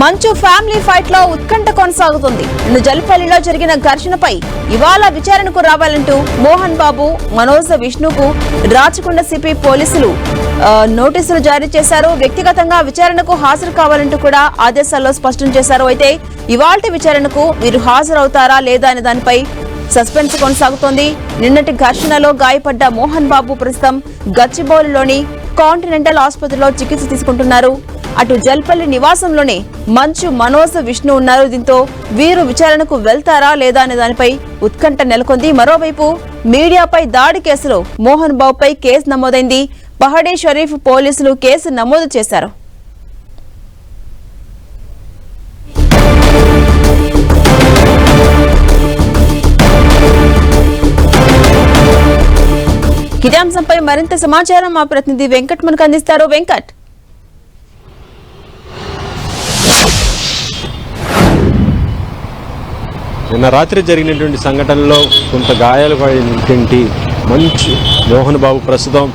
మంచు family fight లో ఉత్కంఠ కొనసాగుతుంది. జల్పల్లిలో జరిగిన ఘర్షణపై ఇవాళ విచారణకు రావాలంటూ మోహన్ బాబు, మనోజ్ విష్ణుకు రాచకొండ సిపి పోలీసులు నోటీసులు జారీ చేశారు. వ్యక్తిగతంగా విచారణకు హాజరు కావాలంటూ కూడా ఆదేశాల్లో స్పష్టం చేశారు. అయితే ఇవాల్టి విచారణకు వీరు హాజరవుతారా లేదా అనే దానిపై సస్పెన్స్ కొనసాగుతోంది. నిన్నటి ఘర్షణలో గాయపడ్డ మోహన్ బాబు ప్రస్తుతం గచ్చిబౌలిలోని కాంటినెంటల్ ఆసుపత్రిలో చికిత్స తీసుకుంటున్నారు. అటు జల్పల్లి నివాసంలోనే మంచు, మనోజ్, విష్ణు ఉన్నారు. దీంతో వీరు విచారణకు వెళ్తారా లేదా అనే దానిపై ఉత్కంఠ నెలకొంది. మరోవైపు మీడియాపై దాడి కేసులో మోహన్ బాబుపై కేసు నమోదైంది. పహడీ షరీఫ్ పోలీసులు కేసు నమోదు చేశారు. ఇదే అంశంపై మరింత సమాచారం మా ప్రతినిధి వెంకట్ మనకు అందిస్తారు. వెంకట్, నిన్న రాత్రి జరిగినటువంటి సంఘటనలో కొంత గాయాలు పడినటువంటి మంచు మోహన్ బాబు ప్రస్తుతం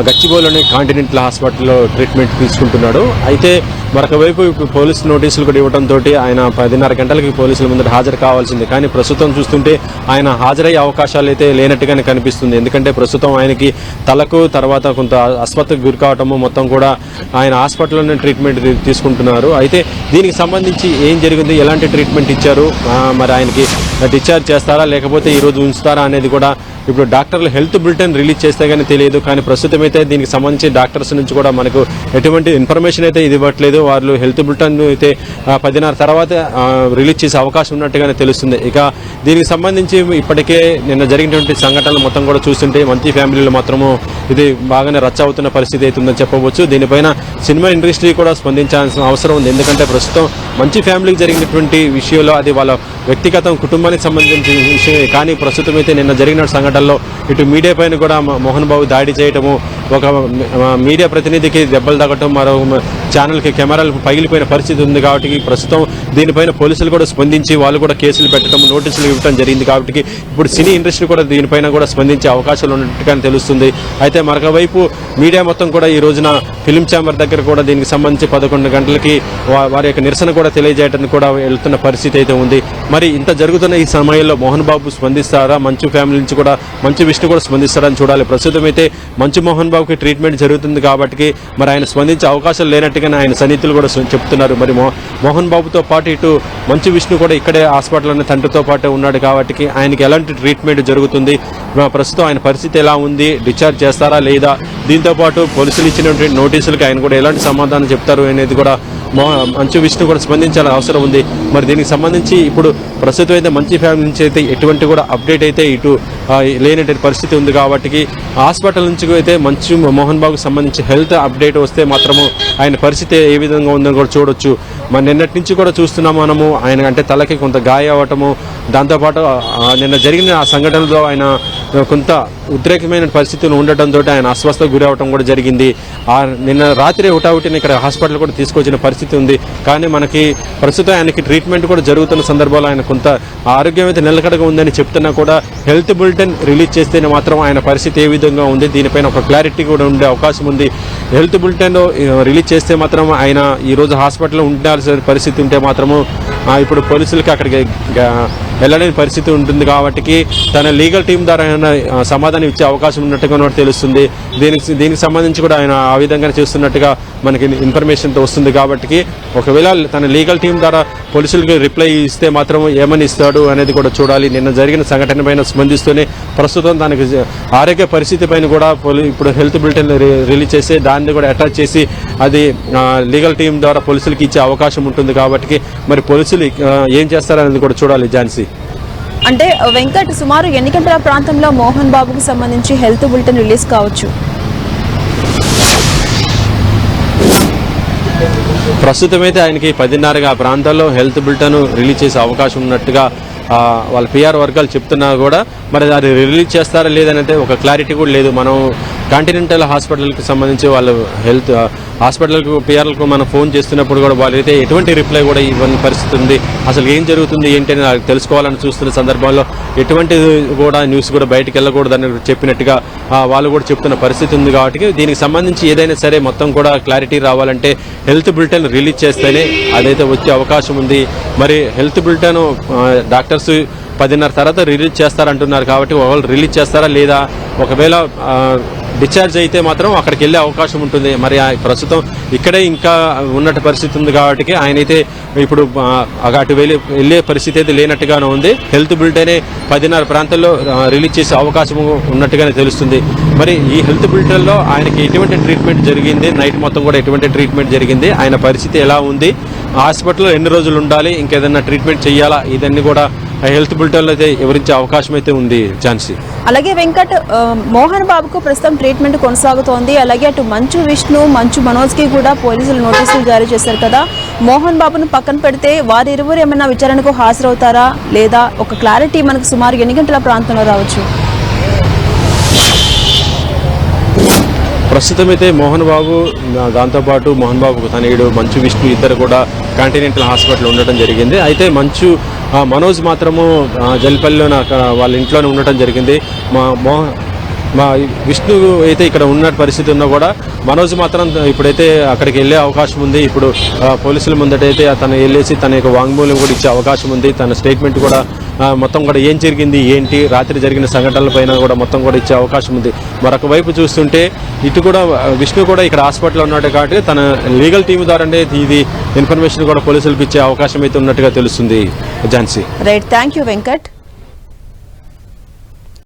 గచ్చిబౌలిలోని కాంటినెంటల్ హాస్పిటల్లో ట్రీట్మెంట్ తీసుకుంటున్నాడు. అయితే మరొక వైపు ఇప్పుడు పోలీసు నోటీసులు కూడా ఇవ్వడంతో ఆయన 10:30 గంటలకి పోలీసుల ముందర హాజరు కావాల్సింది. కానీ ప్రస్తుతం చూస్తుంటే ఆయన హాజరయ్యే అవకాశాలు అయితే లేనట్టుగానే కనిపిస్తుంది. ఎందుకంటే ప్రస్తుతం ఆయనకి తలకు తర్వాత కొంత ఆసుపత్రికి గురి కావటము, మొత్తం కూడా ఆయన హాస్పిటల్లోనే ట్రీట్మెంట్ తీసుకుంటున్నారు. అయితే దీనికి సంబంధించి ఏం జరిగింది, ఎలాంటి ట్రీట్మెంట్ ఇచ్చారు, మరి ఆయనకి డిశ్చార్జ్ చేస్తారా లేకపోతే ఈరోజు ఉంచుతారా అనేది కూడా ఇప్పుడు డాక్టర్లు హెల్త్ బులెటిన్ రిలీజ్ చేస్తే కానీ తెలియదు. కానీ ప్రస్తుతం అయితే దీనికి సంబంధించి డాక్టర్స్ నుంచి కూడా మనకు ఎటువంటి ఇన్ఫర్మేషన్ అయితే ఇది ఇవ్వట్లేదు. వాళ్ళు హెల్త్ బులెటిన్ అయితే 10:30 తర్వాత రిలీజ్ చేసే అవకాశం ఉన్నట్టుగానే తెలుస్తుంది. ఇక దీనికి సంబంధించి ఇప్పటికే నిన్న జరిగినటువంటి సంఘటనలు మొత్తం కూడా చూస్తుంటే మంచి ఫ్యామిలీలో మాత్రము ఇది బాగానే రచ్చ అవుతున్న పరిస్థితి అవుతుందని చెప్పవచ్చు. దీనిపైన సినిమా ఇండస్ట్రీ కూడా స్పందించాల్సిన అవసరం ఉంది. ఎందుకంటే ప్రస్తుతం మంచి ఫ్యామిలీకి జరిగినటువంటి విషయంలో అది వాళ్ళ వ్యక్తిగతం కుటుంబానికి సంబంధించిన విషయమే. కానీ ప్రస్తుతం అయితే నిన్న జరిగిన సంఘటనలో ఇటు మీడియా పైన కూడా మోహన్ బాబు దాడి చేయటము, ఒక మీడియా ప్రతినిధికి దెబ్బలు తగ్గటం, మరో ఛానల్కి కెమెరాలు పగిలిపోయిన పరిస్థితి ఉంది. కాబట్టి ప్రస్తుతం దీనిపైన పోలీసులు కూడా స్పందించి వాళ్ళు కూడా కేసులు పెట్టడం, నోటీసులు ఇవ్వడం జరిగింది. కాబట్టి ఇప్పుడు సినీ ఇండస్ట్రీ కూడా దీనిపైన కూడా స్పందించే అవకాశాలు ఉన్నట్టుగా తెలుస్తుంది. అయితే మరొక వైపు మీడియా మొత్తం కూడా ఈ రోజున ఫిలిం ఛాంబర్ దగ్గర కూడా దీనికి సంబంధించి 11 గంటలకి వారి యొక్క నిరసన కూడా తెలియజేయడానికి కూడా వెళ్తున్న పరిస్థితి అయితే ఉంది. మరి ఇంత జరుగుతున్న ఈ సమయంలో మోహన్ బాబు స్పందిస్తారా, మంచు ఫ్యామిలీ నుంచి కూడా మంచు విష్ణు కూడా స్పందిస్తారని చూడాలి. ప్రస్తుతం అయితే మంచు మోహన్ బాబుకి ట్రీట్మెంట్ జరుగుతుంది కాబట్టి మరి ఆయన స్పందించే అవకాశాలు లేనట్టుగానే ఆయన సన్నిహితులు కూడా చెప్తున్నారు. మరి మోహన్ బాబుతో పాటు ఇటు మంచు విష్ణు కూడా ఇక్కడే హాస్పిటల్లోనే తండ్రితో పాటే ఉన్నాడు కాబట్టి ఆయనకి ఎలాంటి ట్రీట్మెంట్ జరుగుతుంది, ప్రస్తుతం ఆయన పరిస్థితి ఎలా ఉంది, డిశ్చార్జ్ చేస్తారా లేదా, దీంతోపాటు పోలీసులు ఇచ్చినటువంటి నోటీసులకి ఆయన కూడా ఎలాంటి సమాధానం చెప్తారు అనేది కూడా మంచు విష్ణు కూడా స్పందించాల్సిన అవసరం ఉంది. మరి దీనికి సంబంధించి ఇప్పుడు ప్రస్తుతం అయితే మంచి ఫ్యామిలీ నుంచి అయితే ఎటువంటి కూడా అప్డేట్ అయితే ఇటు లేనటువంటి పరిస్థితి ఉంది. కాబట్టి హాస్పిటల్ నుంచి అయితే మంచు మోహన్ బాబుకి సంబంధించి హెల్త్ అప్డేట్ వస్తే మాత్రము ఆయన పరిస్థితి ఏ విధంగా ఉందని కూడా చూడొచ్చు. మరి నిన్నటి నుంచి కూడా చూస్తున్నాం మనము, ఆయన అంటే తలకి కొంత గాయ అవ్వటము, దాంతోపాటు నిన్న జరిగిన ఆ సంఘటనలో ఆయన కొంత ఉద్రేకమైన పరిస్థితులు ఉండటంతో ఆయన అస్వస్థకు గురి అవటం కూడా జరిగింది. నిన్న రాత్రి హుటాహుటిని ఇక్కడ హాస్పిటల్ కూడా తీసుకొచ్చిన పరిస్థితి ఉంది. కానీ మనకి ప్రస్తుతం ఆయనకి ట్రీట్మెంట్ కూడా జరుగుతున్న సందర్భంలో ఆయన కొంత ఆరోగ్యం అయితే నిలకడగా ఉందని చెప్తున్నా కూడా హెల్త్ బులెటిన్ రిలీజ్ చేస్తేనే మాత్రం ఆయన పరిస్థితి ఏ విధంగా ఉంది దీనిపైన ఒక క్లారిటీ కూడా ఉండే అవకాశం ఉంది. హెల్త్ బులెటిన్ రిలీజ్ చేస్తే మాత్రం ఆయన ఈరోజు హాస్పిటల్లో ఉండాల్సిన పరిస్థితి ఉంటే మాత్రము ఇప్పుడు పోలీసులకి అక్కడికి వెళ్ళలేని పరిస్థితి ఉంటుంది. కాబట్టి తన లీగల్ టీం ద్వారా ఆయన సమాధానం ఇచ్చే అవకాశం ఉన్నట్టుగా తెలుస్తుంది. దీనికి సంబంధించి కూడా ఆయన ఆ విధంగా చేస్తున్నట్టుగా మనకి ఇన్ఫర్మేషన్ వస్తుంది. కాబట్టి ఒకవేళ తన లీగల్ టీం ద్వారా పోలీసులకి రిప్లై ఇస్తే మాత్రం ఏమని ఇస్తాడు అనేది కూడా చూడాలి. నిన్న జరిగిన సంఘటన పైన స్పందిస్తూనే ప్రస్తుతం దానికి ఆరోగ్య పరిస్థితి పైన కూడా ఇప్పుడు హెల్త్ బులెటిన్ రిలీజ్ చేసి దాన్ని కూడా అటాచ్ చేసి అది లీగల్ టీం ద్వారా పోలీసులకి ఇచ్చే అవకాశం ఉంటుంది. కాబట్టి మరి పోలీసులు ఏం చేస్తారనేది కూడా చూడాలి. ఝాన్సీ, అంటే వెంకట్, సుమారు ఎన్ని గంటల ప్రాంతంలో మోహన్ బాబుకు సంబంధించి హెల్త్ బులెటిన్ రిలీజ్ కావచ్చు? ప్రస్తుతం అయితే ఆయనకి 10:30 ఆ ప్రాంతాల్లో హెల్త్ బులెటిన్ రిలీజ్ చేసే అవకాశం ఉన్నట్టుగా వాళ్ళ పిఆర్ వర్గాలు చెప్తున్నా కూడా మరి అది రిలీజ్ చేస్తారా లేదనైతే ఒక క్లారిటీ కూడా లేదు. మనం కాంటినెంటల్ హాస్పిటల్కి సంబంధించి వాళ్ళు హెల్త్ హాస్పిటల్కు పిఆర్లకు మనం ఫోన్ చేస్తున్నప్పుడు కూడా వాళ్ళైతే ఎటువంటి రిప్లై కూడా ఇవ్వని పరిస్థితి ఉంది. అసలు ఏం జరుగుతుంది ఏంటి అని తెలుసుకోవాలని చూస్తున్న సందర్భంలో ఎటువంటి కూడా న్యూస్ కూడా బయటికి వెళ్ళకూడదని చెప్పినట్టుగా వాళ్ళు కూడా చెప్తున్న పరిస్థితి ఉంది. కాబట్టి దీనికి సంబంధించి ఏదైనా సరే మొత్తం కూడా క్లారిటీ రావాలంటే హెల్త్ బులెటిన్ రిలీజ్ చేస్తేనే అదైతే వచ్చే అవకాశం ఉంది. మరి హెల్త్ బులెటిన్ డాక్టర్స్ 10:30 తర్వాత రిలీజ్ చేస్తారంటున్నారు. కాబట్టి వాళ్ళు రిలీజ్ చేస్తారా లేదా, ఒకవేళ డిశ్చార్జ్ అయితే మాత్రం అక్కడికి వెళ్ళే అవకాశం ఉంటుంది. మరి ప్రస్తుతం ఇక్కడే ఇంకా ఉన్నట్టు పరిస్థితి ఉంది. కాబట్టి ఆయన అయితే ఇప్పుడు అటు వెళ్ళే పరిస్థితి అయితే లేనట్టుగానే ఉంది. హెల్త్ బులెటిన్ 10:30 ప్రాంతాల్లో రిలీజ్ చేసే అవకాశం ఉన్నట్టుగానే తెలుస్తుంది. మరి ఈ హెల్త్ బులెటిన్లో ఆయనకి ఎటువంటి ట్రీట్మెంట్ జరిగింది, నైట్ మొత్తం కూడా ఎటువంటి ట్రీట్మెంట్ జరిగింది, ఆయన పరిస్థితి ఎలా ఉంది, హాస్పిటల్లో ఎన్ని రోజులు ఉండాలి, ఇంకేదన్నా ట్రీట్మెంట్ చేయాలా, ఇదన్నీ కూడా హెల్త్ బులెటిన్లో అయితే వివరించే అవకాశం అయితే ఉంది ఝాన్సీ. అలాగే వెంకట్, మోహన్ బాబుకు ప్రస్తుతం ట్రీట్మెంట్ కొనసాగుతోంది. అలాగే అటు మంచు విష్ణు, మంచు మనోజ్కి కూడా పోలీసులు నోటీసులు జారీ చేశారు కదా. మోహన్ బాబును పక్కన పెడితే వారిరువురు ఏమైనా విచారణకు హాజరవుతారా లేదా, ఒక క్లారిటీ మనకు సుమారు ఎన్ని గంటల ప్రాంతంలో రావచ్చు? ప్రస్తుతం అయితే మోహన్ బాబు, దాంతోపాటు మోహన్ బాబుకు తనయుడు మంచు విష్ణు ఇద్దరు కూడా కాంటినెంటల్ హాస్పిటల్ ఉండటం జరిగింది. అయితే మనోజ్ మాత్రము జల్పల్లిలోనే వాళ్ళ ఇంట్లోనే ఉండటం జరిగింది. మా విష్ణు అయితే ఇక్కడ ఉన్న పరిస్థితి ఉన్నా కూడా మనోజ్ మాత్రం ఇప్పుడైతే అక్కడికి వెళ్ళే అవకాశం ఉంది. ఇప్పుడు పోలీసుల ముందటైతే తను వెళ్ళేసి తన యొక్క వాంగ్మూలం కూడా ఇచ్చే అవకాశం ఉంది. తన స్టేట్మెంట్ కూడా మొత్తం కూడా ఏం జరిగింది ఏంటి, రాత్రి జరిగిన సంఘటనలపైన కూడా మొత్తం కూడా ఇచ్చే అవకాశం ఉంది. మరొక వైపు చూస్తుంటే ఇటు కూడా విష్ణు కూడా ఇక్కడ హాస్పిటల్లో ఉన్నాడు. కాబట్టి తన లీగల్ టీం ద్వారానే ఇది ఇన్ఫర్మేషన్ కూడా పోలీసులకు ఇచ్చే అవకాశం అయితే ఉన్నట్టుగా తెలుస్తుంది Jhansi. Right, thank you Venkat.